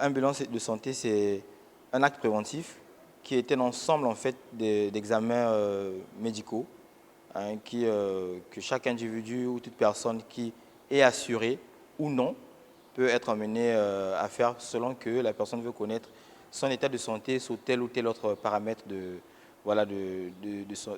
un bilan de santé, c'est un acte préventif qui est un ensemble en fait d'examens médicaux hein, que chaque individu ou toute personne qui est assurée ou non peut être amené à faire selon que la personne veut connaître son état de santé sur tel ou tel autre paramètre voilà, de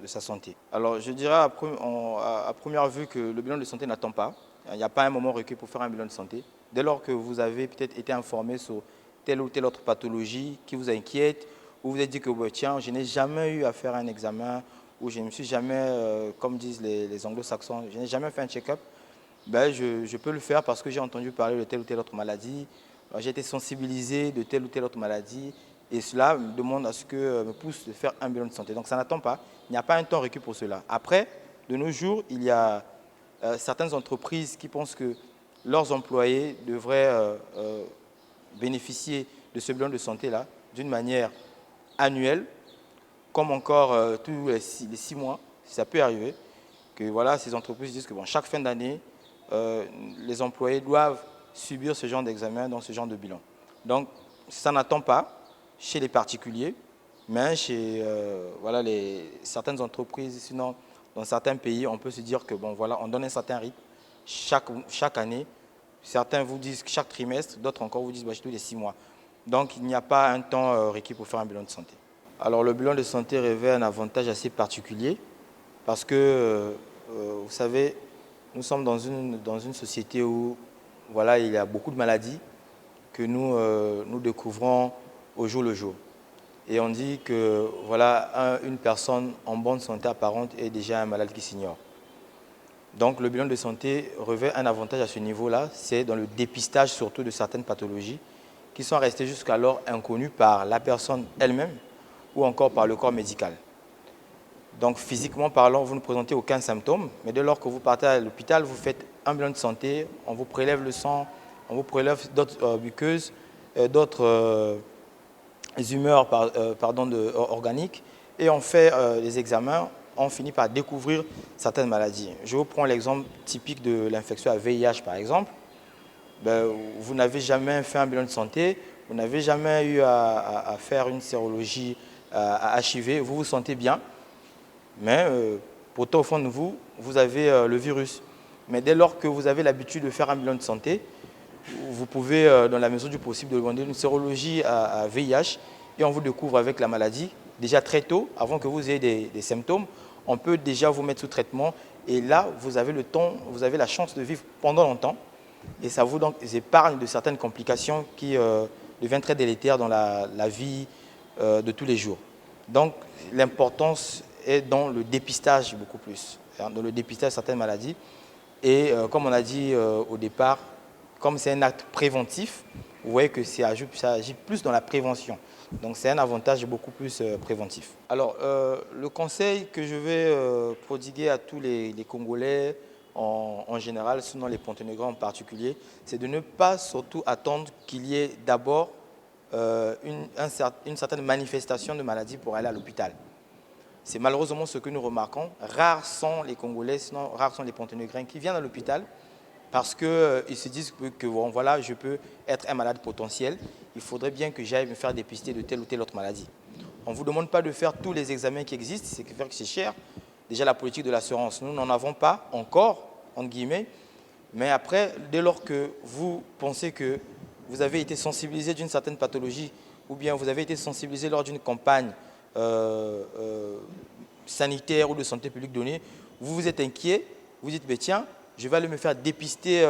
sa santé. Alors je dirais à première vue que le bilan de santé n'attend pas. Il n'y a pas un moment requis pour faire un bilan de santé. Dès lors que vous avez peut-être été informé sur telle ou telle autre pathologie qui vous inquiète, ou vous avez dit que tiens, je n'ai jamais eu à faire un examen, ou je ne me suis jamais, comme disent les anglo-saxons, je n'ai jamais fait un check-up, ben, je peux le faire parce que j'ai entendu parler de telle ou telle autre maladie, j'ai été sensibilisé de telle ou telle autre maladie, et cela me demande à ce que me pousse de faire un bilan de santé. Donc ça n'attend pas, il n'y a pas un temps requis pour cela. Après, de nos jours, il y a certaines entreprises qui pensent que leurs employés devraient bénéficier de ce bilan de santé-là d'une manière annuelle, comme encore tous les 6 mois, si ça peut arriver, que voilà, ces entreprises disent que bon, chaque fin d'année, les employés doivent subir ce genre d'examen, dans ce genre de bilan. Donc, ça n'attend pas chez les particuliers, mais chez voilà, certaines entreprises, sinon dans certains pays, on peut se dire que bon, voilà, on donne un certain rythme chaque année. Certains vous disent chaque trimestre, d'autres encore vous disent bah, tous les 6 mois. Donc, il n'y a pas un temps requis pour faire un bilan de santé. Alors, le bilan de santé revêt un avantage assez particulier parce que, vous savez, nous sommes dans une société où voilà, il y a beaucoup de maladies que nous découvrons au jour le jour. Et on dit que voilà, une personne en bonne santé apparente est déjà un malade qui s'ignore. Donc le bilan de santé revêt un avantage à ce niveau-là, c'est dans le dépistage surtout de certaines pathologies qui sont restées jusqu'alors inconnues par la personne elle-même ou encore par le corps médical. Donc physiquement parlant, vous ne présentez aucun symptôme, mais dès lors que vous partez à l'hôpital, vous faites un bilan de santé, on vous prélève le sang, on vous prélève d'autres muqueuses, d'autres humeurs organiques, et on fait les examens, on finit par découvrir certaines maladies. Je vous prends l'exemple typique de l'infection à VIH par exemple. Ben, vous n'avez jamais fait un bilan de santé, vous n'avez jamais eu à faire une sérologie à HIV, vous vous sentez bien, mais pourtant au fond de vous, vous avez le virus. Mais dès lors que vous avez l'habitude de faire un bilan de santé, vous pouvez, dans la mesure du possible, demander une sérologie à VIH et on vous découvre avec la maladie déjà très tôt, avant que vous ayez des symptômes. On peut déjà vous mettre sous traitement et là, vous avez le temps, vous avez la chance de vivre pendant longtemps et ça vous donc épargne de certaines complications qui deviennent très délétères dans la vie de tous les jours. Donc, l'importance est dans le dépistage beaucoup plus, hein, dans le dépistage de certaines maladies. Et comme on a dit au départ, comme c'est un acte préventif, vous voyez que ça agit plus dans la prévention. Donc c'est un avantage beaucoup plus préventif. Alors le conseil que je vais prodiguer à tous les Congolais en général, sinon les Ponténégrins en particulier, c'est de ne pas surtout attendre qu'il y ait d'abord une certaine manifestation de maladie pour aller à l'hôpital. C'est malheureusement ce que nous remarquons. Rares sont les Congolais, sinon rares sont les Ponténégrins qui viennent à l'hôpital parce qu'ils se disent que bon, voilà, je peux être un malade potentiel. Il faudrait bien que j'aille me faire dépister de telle ou telle autre maladie. On ne vous demande pas de faire tous les examens qui existent, c'est que c'est cher. Déjà la politique de l'assurance, nous n'en avons pas encore, entre guillemets. Mais après, dès lors que vous pensez que vous avez été sensibilisé d'une certaine pathologie ou bien vous avez été sensibilisé lors d'une campagne sanitaire ou de santé publique donnée, vous vous êtes inquiet, vous dites, mais tiens, je vais aller me faire dépister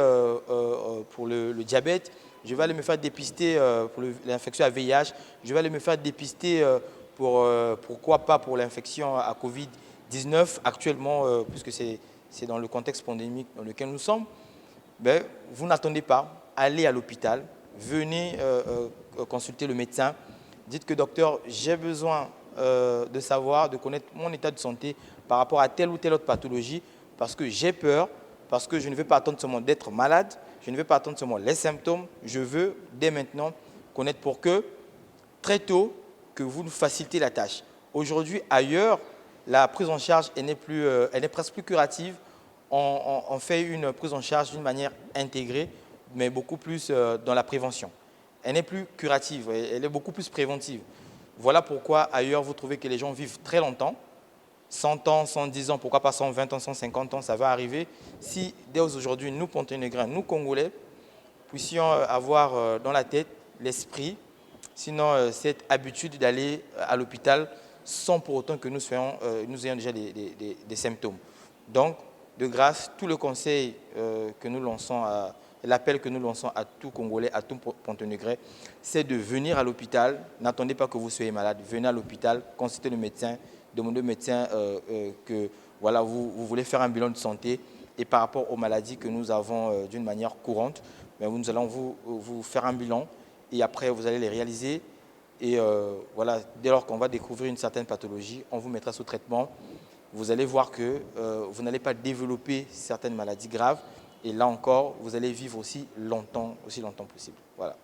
pour le diabète, je vais aller me faire dépister pour l'infection à VIH, je vais aller me faire dépister pourquoi pas pour l'infection à Covid-19 actuellement, puisque c'est dans le contexte pandémique dans lequel nous sommes. Ben, vous n'attendez pas, allez à l'hôpital, venez consulter le médecin, dites que docteur, j'ai besoin de savoir, de connaître mon état de santé par rapport à telle ou telle autre pathologie, parce que j'ai peur, parce que je ne veux pas attendre seulement d'être malade, je ne veux pas attendre seulement les symptômes, je veux dès maintenant connaître pour que, très tôt, que vous nous facilitez la tâche. Aujourd'hui, ailleurs, la prise en charge elle n'est presque plus curative, on fait une prise en charge d'une manière intégrée, mais beaucoup plus dans la prévention. elle n'est plus curative, elle est beaucoup plus préventive. Voilà pourquoi ailleurs, vous trouvez que les gens vivent très longtemps, 100 ans, 110 ans, pourquoi pas 120 ans, 150 ans, ça va arriver. Si dès aujourd'hui, nous, Ponténégrins, nous, Congolais, puissions avoir dans la tête l'esprit, sinon cette habitude d'aller à l'hôpital sans pour autant que nous ayons déjà des symptômes. Donc, de grâce, tout le conseil que nous lançons, l'appel que nous lançons à tout Congolais, à tout Ponténégrais, c'est de venir à l'hôpital. N'attendez pas que vous soyez malade. Venez à l'hôpital, consultez le médecin, demandez au médecin que voilà, vous voulez faire un bilan de santé et par rapport aux maladies que nous avons d'une manière courante, nous allons vous faire un bilan et après vous allez les réaliser. Et voilà, dès lors qu'on va découvrir une certaine pathologie, on vous mettra sous traitement. Vous allez voir que vous n'allez pas développer certaines maladies graves. Et là encore, vous allez vivre aussi longtemps possible. Voilà.